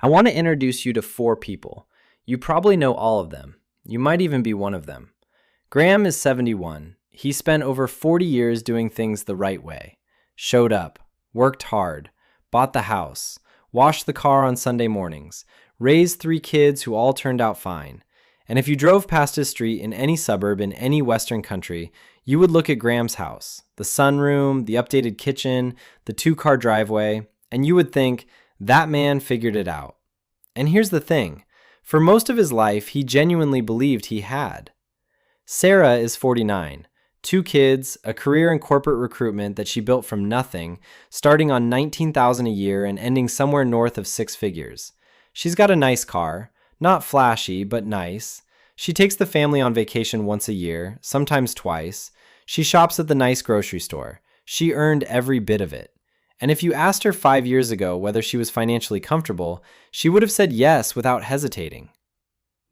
I want to introduce you to 4 people. You probably know all of them. You might even be one of them. Graham is 71. He spent over 40 years doing things the right way. Showed up, worked hard, bought the house, washed the car on Sunday mornings, raised 3 kids who all turned out fine. And if you drove past his street in any suburb in any Western country, you would look at Graham's house, the sunroom, the updated kitchen, the 2-car driveway, and you would think, that man figured it out. And here's the thing. For most of his life, he genuinely believed he had. Sarah is 49. 2 kids, a career in corporate recruitment that she built from nothing, starting on $19,000 a year and ending somewhere north of 6 figures. She's got a nice car, not flashy, but nice. She takes the family on vacation once a year, sometimes twice. She shops at the nice grocery store. She earned every bit of it. And if you asked her 5 years ago whether she was financially comfortable, she would have said yes without hesitating.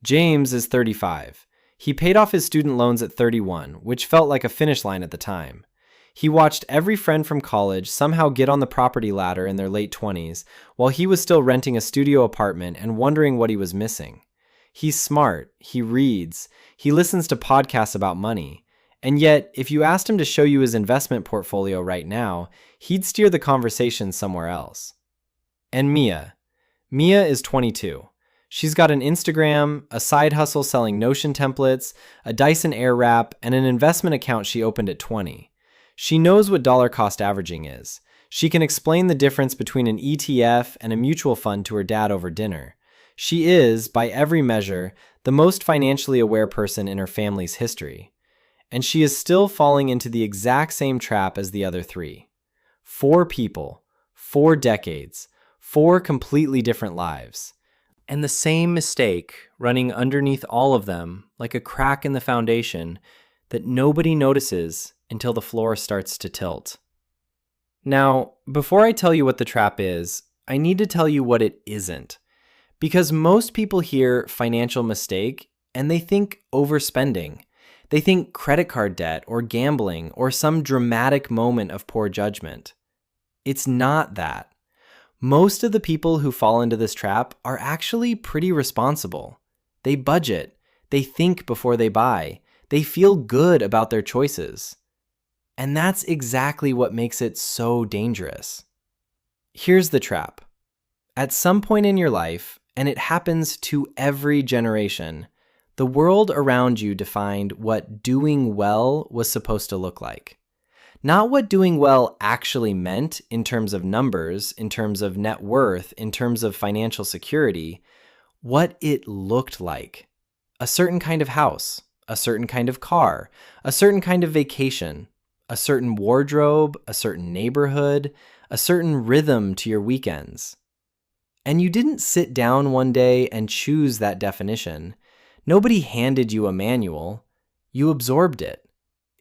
James is 35. He paid off his student loans at 31, which felt like a finish line at the time. He watched every friend from college somehow get on the property ladder in their late 20s, while he was still renting a studio apartment and wondering what he was missing. He's smart, he reads, he listens to podcasts about money, and yet, if you asked him to show you his investment portfolio right now, he'd steer the conversation somewhere else. And Mia. Mia is 22. She's got an Instagram, a side hustle selling Notion templates, a Dyson Airwrap, and an investment account she opened at 20. She knows what dollar cost averaging is. She can explain the difference between an ETF and a mutual fund to her dad over dinner. She is, by every measure, the most financially aware person in her family's history. And she is still falling into the exact same trap as the other 3. 4 people, 4 decades, 4 completely different lives. And the same mistake running underneath all of them like a crack in the foundation that nobody notices until the floor starts to tilt. Now, before I tell you what the trap is, I need to tell you what it isn't. Because most people hear financial mistake and they think overspending. They think credit card debt or gambling or some dramatic moment of poor judgment. It's not that. Most of the people who fall into this trap are actually pretty responsible. They budget. They think before they buy. They feel good about their choices. And that's exactly what makes it so dangerous. Here's the trap. At some point in your life, and it happens to every generation, the world around you defined what doing well was supposed to look like. Not what doing well actually meant in terms of numbers, in terms of net worth, in terms of financial security, what it looked like. A certain kind of house, a certain kind of car, a certain kind of vacation, a certain wardrobe, a certain neighborhood, a certain rhythm to your weekends. And you didn't sit down one day and choose that definition. Nobody handed you a manual. You absorbed it.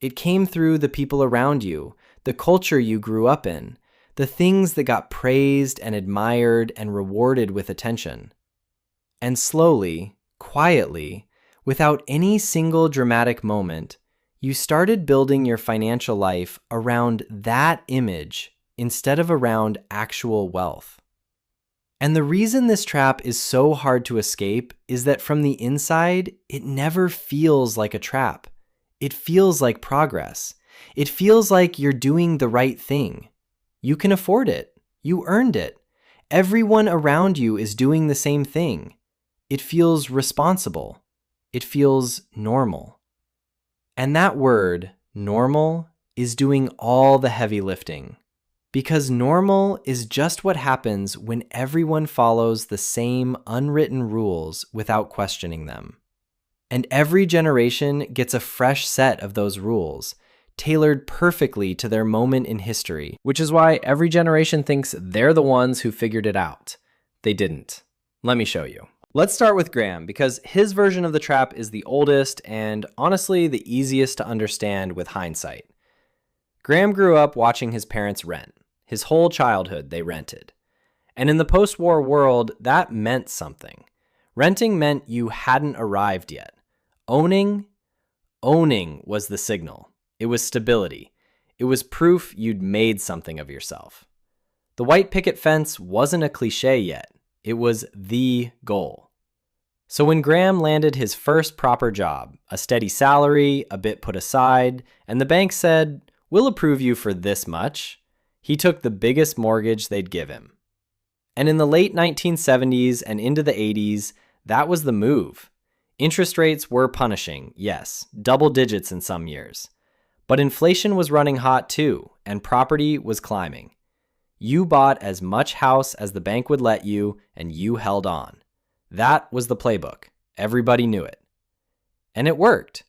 It came through the people around you, the culture you grew up in, the things that got praised and admired and rewarded with attention. And slowly, quietly, without any single dramatic moment, you started building your financial life around that image instead of around actual wealth. And the reason this trap is so hard to escape is that from the inside, it never feels like a trap. It feels like progress. It feels like you're doing the right thing. You can afford it. You earned it. Everyone around you is doing the same thing. It feels responsible. It feels normal. And that word, normal, is doing all the heavy lifting. Because normal is just what happens when everyone follows the same unwritten rules without questioning them. And every generation gets a fresh set of those rules, tailored perfectly to their moment in history, which is why every generation thinks they're the ones who figured it out. They didn't. Let me show you. Let's start with Graham, because his version of the trap is the oldest and honestly the easiest to understand with hindsight. Graham grew up watching his parents rent. His whole childhood, they rented. And in the post-war world, that meant something. Renting meant you hadn't arrived yet. Owning was the signal. It was stability. It was proof you'd made something of yourself. The white picket fence wasn't a cliche yet. It was the goal. So when Graham landed his first proper job, a steady salary, a bit put aside, and the bank said, "We'll approve you for this much," he took the biggest mortgage they'd give him. And in the late 1970s and into the 80s, that was the move. Interest rates were punishing, yes, double digits in some years. But inflation was running hot too, and property was climbing. You bought as much house as the bank would let you, and you held on. That was the playbook. Everybody knew it. And it worked.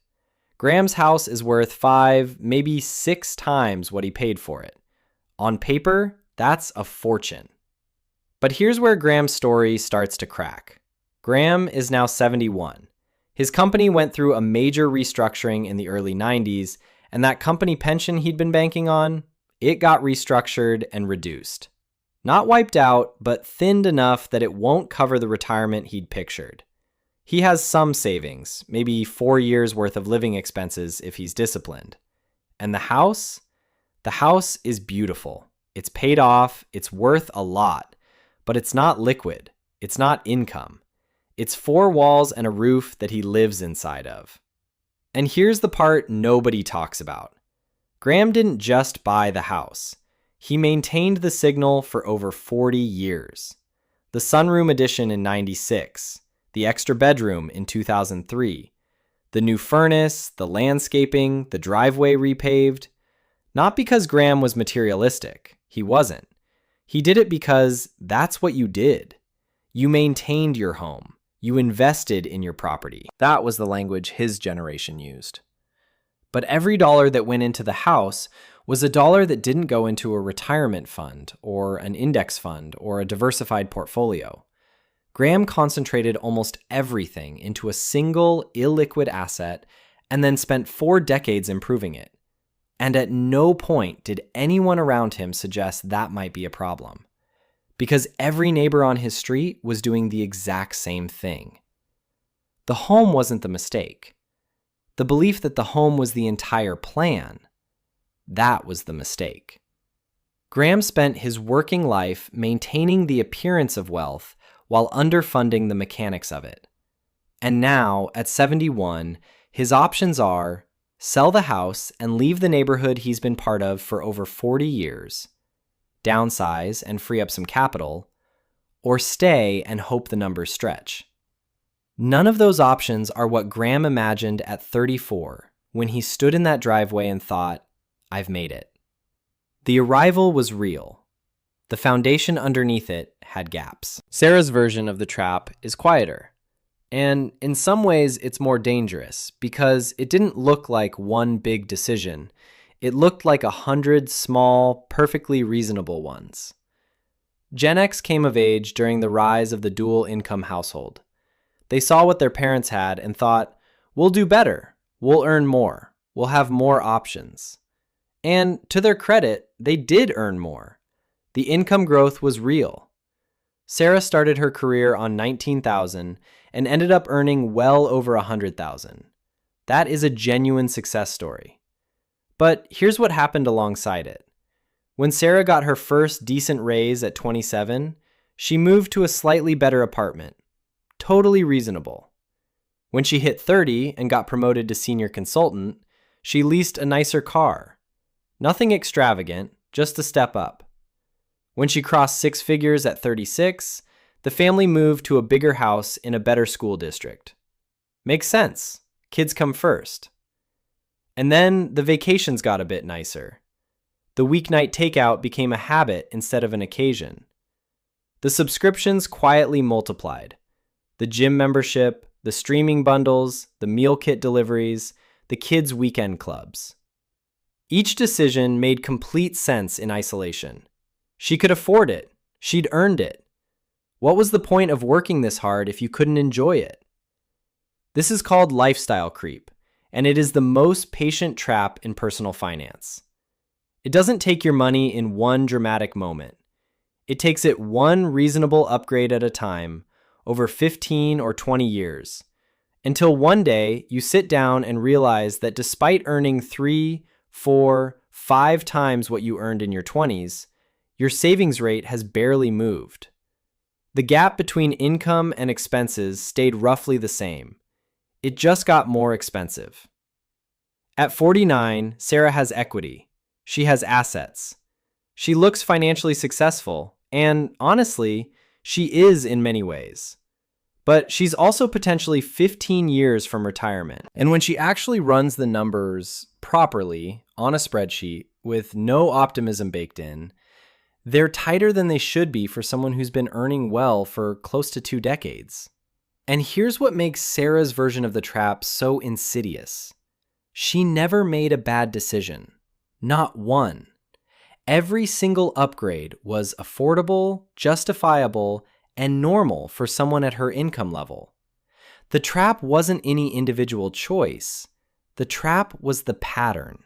Graham's house is worth 5, maybe 6 times what he paid for it. On paper, that's a fortune. But here's where Graham's story starts to crack. Graham is now 71. His company went through a major restructuring in the early 90s, and that company pension he'd been banking on, it got restructured and reduced. Not wiped out, but thinned enough that it won't cover the retirement he'd pictured. He has some savings, maybe 4 years worth of living expenses if he's disciplined. And the house? The house is beautiful. It's paid off, it's worth a lot, but it's not liquid. It's not income. It's 4 walls and a roof that he lives inside of. And here's the part nobody talks about. Graham didn't just buy the house. He maintained the signal for over 40 years. The sunroom addition in '96, the extra bedroom in 2003, the new furnace, the landscaping, the driveway repaved. Not because Graham was materialistic. He wasn't. He did it because that's what you did. You maintained your home. You invested in your property. That was the language his generation used. But every dollar that went into the house was a dollar that didn't go into a retirement fund or an index fund or a diversified portfolio. Graham concentrated almost everything into a single illiquid asset and then spent 4 decades improving it. And at no point did anyone around him suggest that might be a problem, because every neighbor on his street was doing the exact same thing. The home wasn't the mistake. The belief that the home was the entire plan, that was the mistake. Graham spent his working life maintaining the appearance of wealth while underfunding the mechanics of it. And now, at 71, his options are sell the house and leave the neighborhood he's been part of for over 40 years, downsize and free up some capital, or stay and hope the numbers stretch. None of those options are what Graham imagined at 34 when he stood in that driveway and thought, "I've made it." The arrival was real. The foundation underneath it had gaps. Sarah's version of the trap is quieter. And in some ways, it's more dangerous because it didn't look like one big decision. It looked like 100 small, perfectly reasonable ones. Gen X came of age during the rise of the dual income household. They saw what their parents had and thought, "We'll do better. We'll earn more. We'll have more options." And to their credit, they did earn more. The income growth was real. Sarah started her career on $19,000 and ended up earning well over $100,000. That is a genuine success story. But here's what happened alongside it. When Sarah got her first decent raise at 27, she moved to a slightly better apartment. Totally reasonable. When she hit 30 and got promoted to senior consultant, she leased a nicer car. Nothing extravagant, just a step up. When she crossed 6 figures at 36, the family moved to a bigger house in a better school district. Makes sense. Kids come first. And then the vacations got a bit nicer. The weeknight takeout became a habit instead of an occasion. The subscriptions quietly multiplied. The gym membership, the streaming bundles, the meal kit deliveries, the kids' weekend clubs. Each decision made complete sense in isolation. She could afford it. She'd earned it. What was the point of working this hard if you couldn't enjoy it? This is called lifestyle creep, and it is the most patient trap in personal finance. It doesn't take your money in one dramatic moment. It takes it one reasonable upgrade at a time, over 15 or 20 years, until one day you sit down and realize that despite earning 3, 4, 5 times what you earned in your 20s, your savings rate has barely moved. The gap between income and expenses stayed roughly the same. It just got more expensive. At 49, Sarah has equity. She has assets. She looks financially successful, and honestly, she is in many ways. But she's also potentially 15 years from retirement. And when she actually runs the numbers properly on a spreadsheet with no optimism baked in, they're tighter than they should be for someone who's been earning well for close to 2 decades. And here's what makes Sarah's version of the trap so insidious. She never made a bad decision. Not one. Every single upgrade was affordable, justifiable, and normal for someone at her income level. The trap wasn't any individual choice. The trap was the pattern.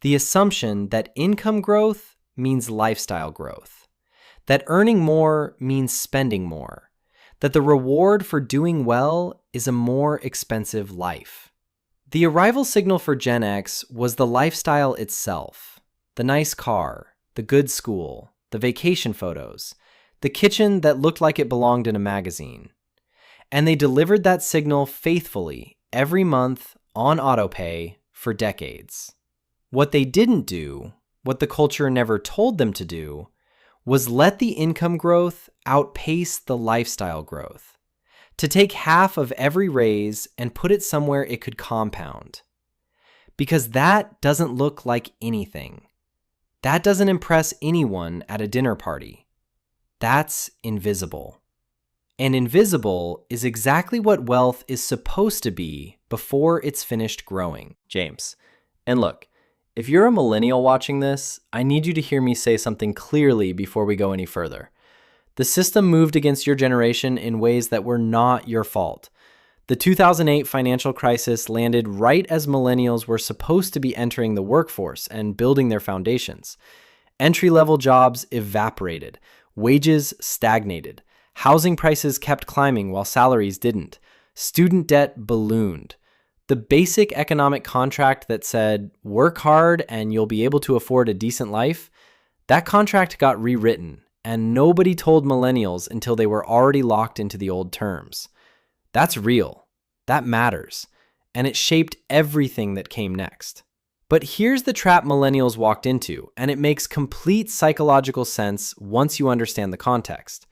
The assumption that income growth means lifestyle growth. That earning more means spending more. That the reward for doing well is a more expensive life. The arrival signal for Gen X was the lifestyle itself. The nice car, the good school, the vacation photos, the kitchen that looked like it belonged in a magazine. And they delivered that signal faithfully every month on autopay for decades. What they didn't do, what the culture never told them to do, was let the income growth outpace the lifestyle growth. To take half of every raise and put it somewhere it could compound. Because that doesn't look like anything. That doesn't impress anyone at a dinner party. That's invisible. And invisible is exactly what wealth is supposed to be before it's finished growing. James, and look, if you're a millennial watching this, I need you to hear me say something clearly before we go any further. The system moved against your generation in ways that were not your fault. The 2008 financial crisis landed right as millennials were supposed to be entering the workforce and building their foundations. Entry-level jobs evaporated. Wages stagnated. Housing prices kept climbing while salaries didn't. Student debt ballooned. The basic economic contract that said, work hard and you'll be able to afford a decent life, that contract got rewritten, and nobody told millennials until they were already locked into the old terms. That's real. That matters. And it shaped everything that came next. But here's the trap millennials walked into, and it makes complete psychological sense once you understand the context.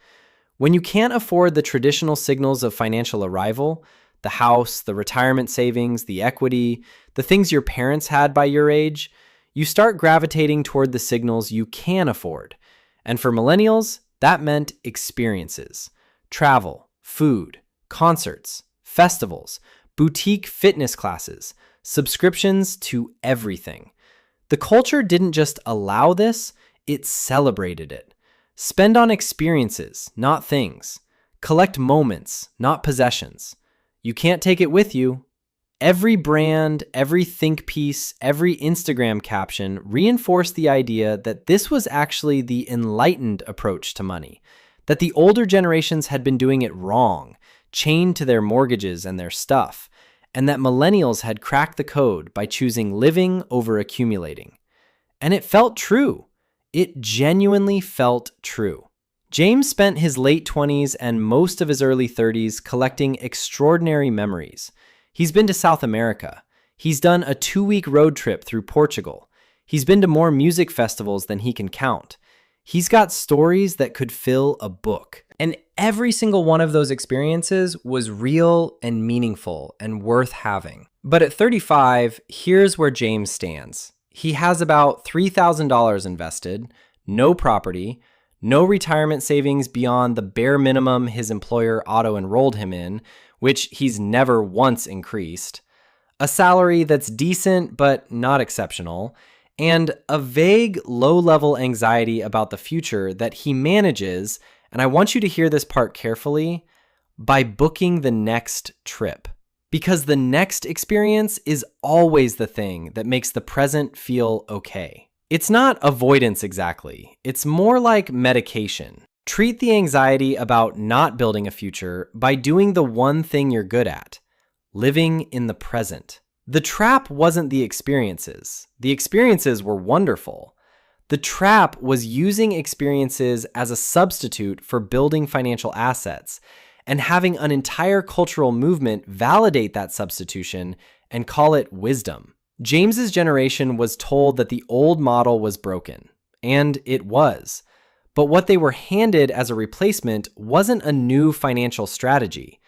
When you can't afford the traditional signals of financial arrival, the house, the retirement savings, the equity, the things your parents had by your age, you start gravitating toward the signals you can afford. And for millennials, that meant experiences, travel, food, concerts, festivals, boutique fitness classes, subscriptions to everything. The culture didn't just allow this, it celebrated it. Spend on experiences, not things. Collect moments, not possessions. You can't take it with you. Every brand, every think piece, every Instagram caption reinforced the idea that this was actually the enlightened approach to money, that the older generations had been doing it wrong, chained to their mortgages and their stuff, and that millennials had cracked the code by choosing living over accumulating. And it felt true. It genuinely felt true. James spent his late 20s and most of his early 30s collecting extraordinary memories. He's been to South America. He's done a 2-week road trip through Portugal. He's been to more music festivals than he can count. He's got stories that could fill a book. And every single one of those experiences was real and meaningful and worth having. But at 35, here's where James stands. He has about $3,000 invested, no property, no retirement savings beyond the bare minimum his employer auto-enrolled him in, which he's never once increased, a salary that's decent but not exceptional, and a vague, low-level anxiety about the future that he manages, and I want you to hear this part carefully, by booking the next trip. Because the next experience is always the thing that makes the present feel okay. It's not avoidance exactly. It's more like medication. Treat the anxiety about not building a future by doing the one thing you're good at, living in the present. The trap wasn't the experiences. The experiences were wonderful. The trap was using experiences as a substitute for building financial assets and having an entire cultural movement validate that substitution and call it wisdom. James's generation was told that the old model was broken, and it was. But what they were handed as a replacement wasn't a new financial strategy.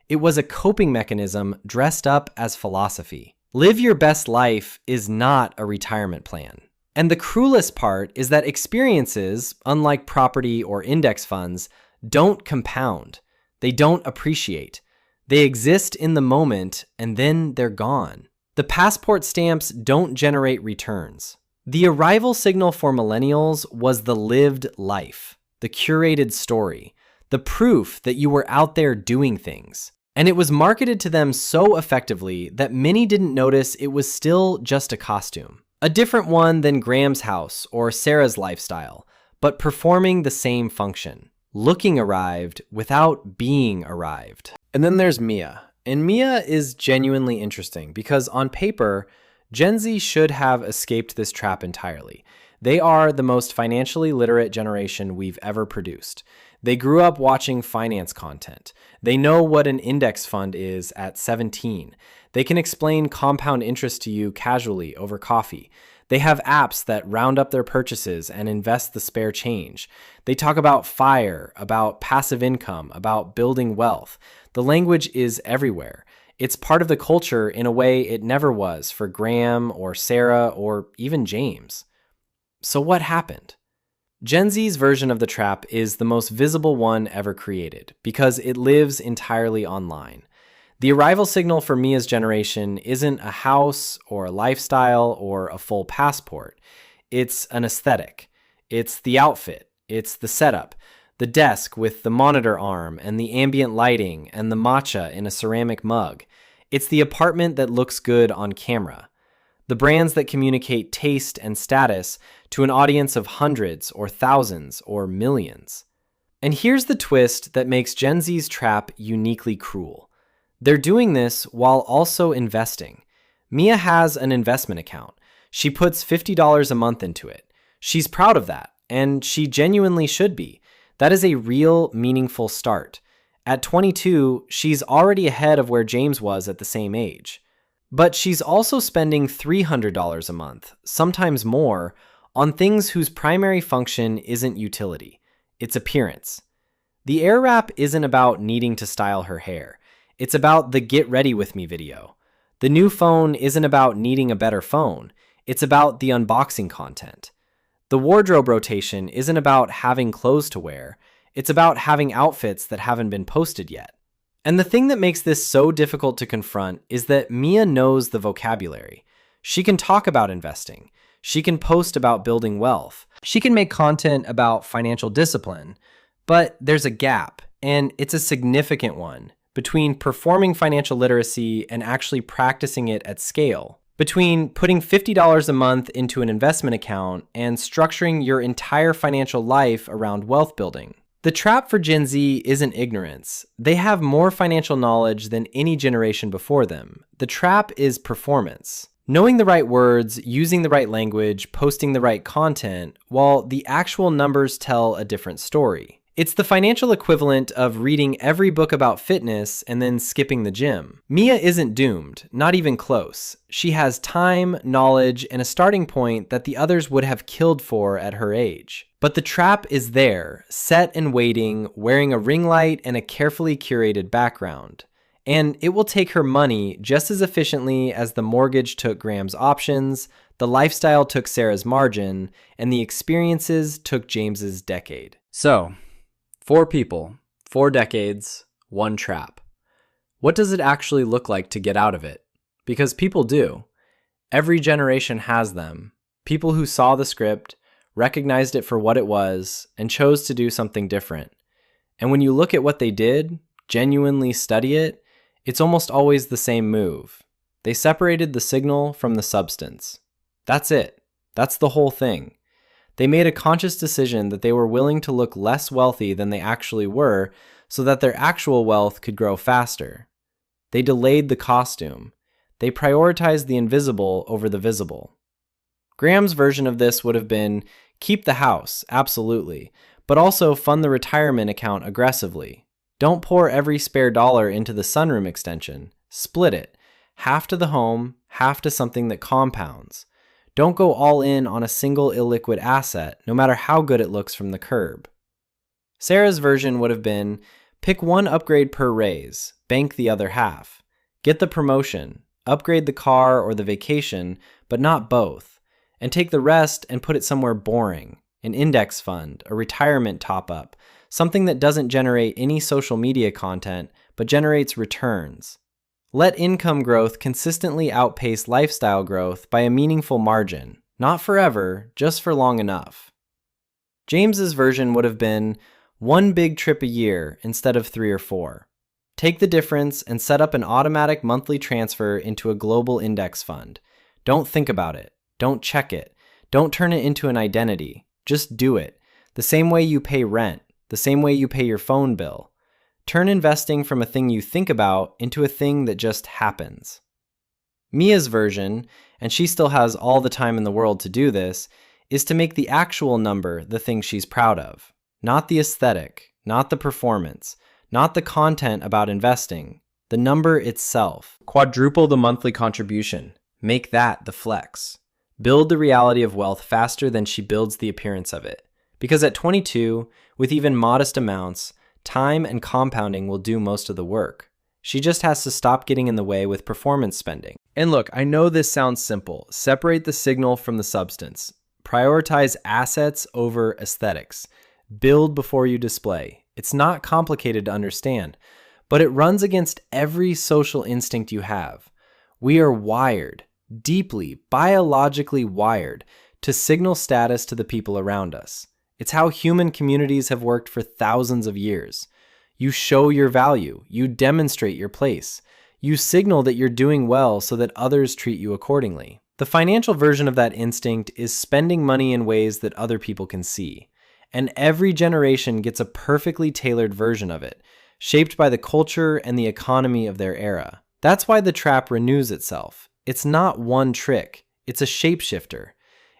It was a coping mechanism dressed up as philosophy. Live your best life is not a retirement plan. And the cruelest part is that experiences, unlike property or index funds, don't compound. They don't appreciate. They exist in the moment and then they're gone. The passport stamps don't generate returns. The arrival signal for millennials was the lived life, the curated story, the proof that you were out there doing things. And it was marketed to them so effectively that many didn't notice it was still just a costume. A different one than Graham's house or Sarah's lifestyle, but performing the same function. Looking arrived without being arrived. And then there's Mia. And Mia is genuinely interesting because on paper, Gen Z should have escaped this trap entirely. They are the most financially literate generation we've ever produced. They grew up watching finance content. They know what an index fund is at 17. They can explain compound interest to you casually over coffee. They have apps that round up their purchases and invest the spare change. They talk about FIRE, about passive income, about building wealth. The language is everywhere. It's part of the culture in a way it never was for Graham or Sarah or even James. So what happened? Gen Z's version of the trap is the most visible one ever created because it lives entirely online. The arrival signal for Mia's generation isn't a house or a lifestyle or a full passport. It's an aesthetic. It's the outfit. It's the setup. The desk with the monitor arm and the ambient lighting and the matcha in a ceramic mug. It's the apartment that looks good on camera. The brands that communicate taste and status to an audience of hundreds or thousands or millions. And here's the twist that makes Gen Z's trap uniquely cruel. They're doing this while also investing. Mia has an investment account. She puts $50 a month into it. She's proud of that, and she genuinely should be. That is a real, meaningful start. At 22, she's already ahead of where James was at the same age. But she's also spending $300 a month, sometimes more, on things whose primary function isn't utility. It's appearance. The Air Wrap isn't about needing to style her hair. It's about the get ready with me video. The new phone isn't about needing a better phone. It's about the unboxing content. The wardrobe rotation isn't about having clothes to wear. It's about having outfits that haven't been posted yet. And the thing that makes this so difficult to confront is that Mia knows the vocabulary. She can talk about investing. She can post about building wealth. She can make content about financial discipline. But there's a gap, and it's a significant one, between performing financial literacy and actually practicing it at scale. Between putting $50 a month into an investment account and structuring your entire financial life around wealth building. The trap for Gen Z isn't ignorance. They have more financial knowledge than any generation before them. The trap is performance. Knowing the right words, using the right language, posting the right content, while the actual numbers tell a different story. It's the financial equivalent of reading every book about fitness and then skipping the gym. Mia isn't doomed, not even close. She has time, knowledge, and a starting point that the others would have killed for at her age. But the trap is there, set and waiting, wearing a ring light and a carefully curated background. And it will take her money just as efficiently as the mortgage took Graham's options, the lifestyle took Sarah's margin, and the experiences took James's decade. So, 4 people, 4 decades, 1 trap. What does it actually look like to get out of it? Because people do. Every generation has them. People who saw the script, recognized it for what it was, and chose to do something different. And when you look at what they did, genuinely study it, it's almost always the same move. They separated the signal from the substance. That's it. That's the whole thing. They made a conscious decision that they were willing to look less wealthy than they actually were so that their actual wealth could grow faster. They delayed the costume. They prioritized the invisible over the visible. Graham's version of this would have been Keep the house, absolutely, but also fund the retirement account aggressively. Don't pour every spare dollar into the sunroom extension. Split it. Half to the home, half to something that compounds. Don't go all in on a single illiquid asset, no matter how good it looks from the curb. Sarah's version would have been, pick one upgrade per raise, bank the other half. Get the promotion, upgrade the car or the vacation, but not both. And take the rest and put it somewhere boring, an index fund, a retirement top-up, something that doesn't generate any social media content, but generates returns. Let income growth consistently outpace lifestyle growth by a meaningful margin, not forever, just for long enough. James's version would have been one big trip a year instead of 3 or 4. Take the difference and set up an automatic monthly transfer into a global index fund. Don't think about it. Don't check it. Don't turn it into an identity. Just do it. The same way you pay rent, the same way you pay your phone bill. Turn investing from a thing you think about into a thing that just happens. Mia's version, and she still has all the time in the world to do this, is to make the actual number the thing she's proud of. Not the aesthetic, not the performance, not the content about investing, the number itself. Quadruple the monthly contribution. Make that the flex. Build the reality of wealth faster than she builds the appearance of it. Because at 22, with even modest amounts, time and compounding will do most of the work. She just has to stop getting in the way with performance spending. And look, I know this sounds simple. Separate the signal from the substance. Prioritize assets over aesthetics. Build before you display. It's not complicated to understand, but it runs against every social instinct you have. We are wired, deeply, biologically wired, to signal status to the people around us. It's how human communities have worked for thousands of years. You show your value. You demonstrate your place. You signal that you're doing well so that others treat you accordingly. The financial version of that instinct is spending money in ways that other people can see. And every generation gets a perfectly tailored version of it, shaped by the culture and the economy of their era. That's why the trap renews itself. It's not one trick. It's a shapeshifter.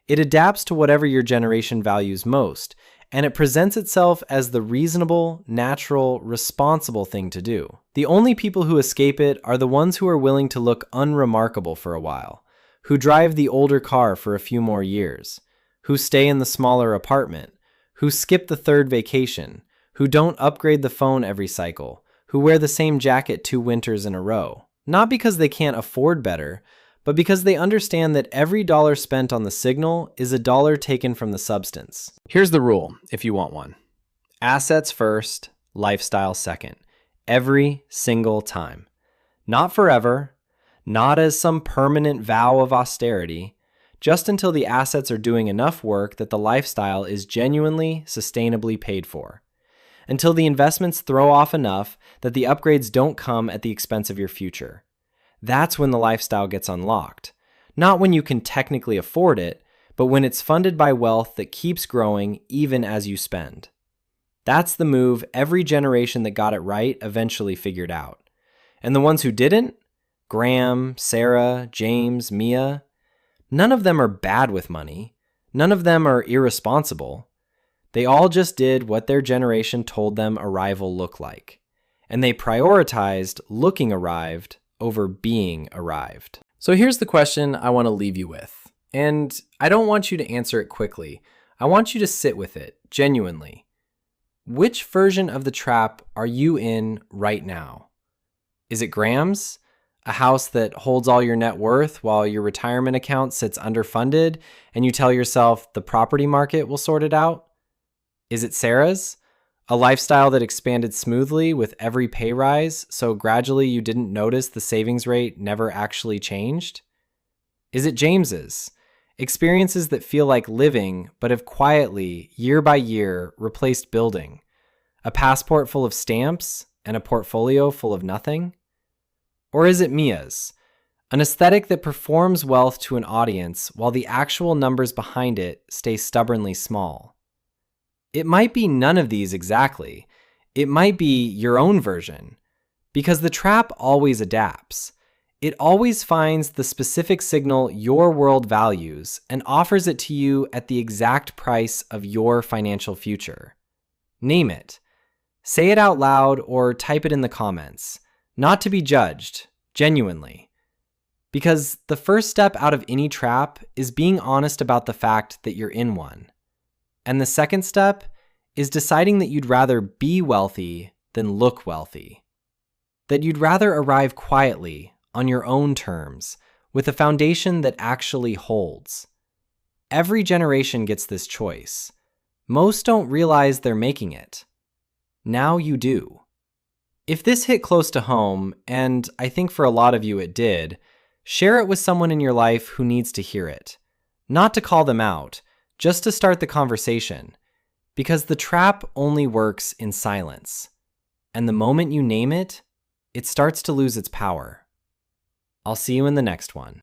It adapts to whatever your generation values most, and it presents itself as the reasonable, natural, responsible thing to do. The only people who escape it are the ones who are willing to look unremarkable for a while, who drive the older car for a few more years, who stay in the smaller apartment, who skip the third vacation, who don't upgrade the phone every cycle, who wear the same jacket 2 winters in a row. Not because they can't afford better, but because they understand that every dollar spent on the signal is a dollar taken from the substance. Here's the rule, if you want one. Assets first, lifestyle second. Every single time. Not forever, not as some permanent vow of austerity, just until the assets are doing enough work that the lifestyle is genuinely, sustainably paid for. Until the investments throw off enough that the upgrades don't come at the expense of your future. That's when the lifestyle gets unlocked. Not when you can technically afford it, but when it's funded by wealth that keeps growing even as you spend. That's the move every generation that got it right eventually figured out. And the ones who didn't? Graham, Sarah, James, Mia. None of them are bad with money. None of them are irresponsible. They all just did what their generation told them arrival looked like. And they prioritized looking arrived over being arrived. So here's the question I want to leave you with. And I don't want you to answer it quickly. I want you to sit with it, genuinely. Which version of the trap are you in right now? Is it Graham's? A house that holds all your net worth while your retirement account sits underfunded and you tell yourself the property market will sort it out? Is it Sarah's? A lifestyle that expanded smoothly with every pay rise, so gradually you didn't notice the savings rate never actually changed? Is it James's? Experiences that feel like living, but have quietly, year by year, replaced building. A passport full of stamps and a portfolio full of nothing? Or is it Mia's? An aesthetic that performs wealth to an audience while the actual numbers behind it stay stubbornly small. It might be none of these exactly. It might be your own version. Because the trap always adapts. It always finds the specific signal your world values and offers it to you at the exact price of your financial future. Name it. Say it out loud or type it in the comments. Not to be judged, genuinely. Because the first step out of any trap is being honest about the fact that you're in one. And the second step is deciding that you'd rather be wealthy than look wealthy. That you'd rather arrive quietly on your own terms with a foundation that actually holds. Every generation gets this choice. Most don't realize they're making it. Now you do. If this hit close to home, and I think for a lot of you it did, share it with someone in your life who needs to hear it. Not to call them out, just to start the conversation. Because the trap only works in silence. And the moment you name it, it starts to lose its power. I'll see you in the next one.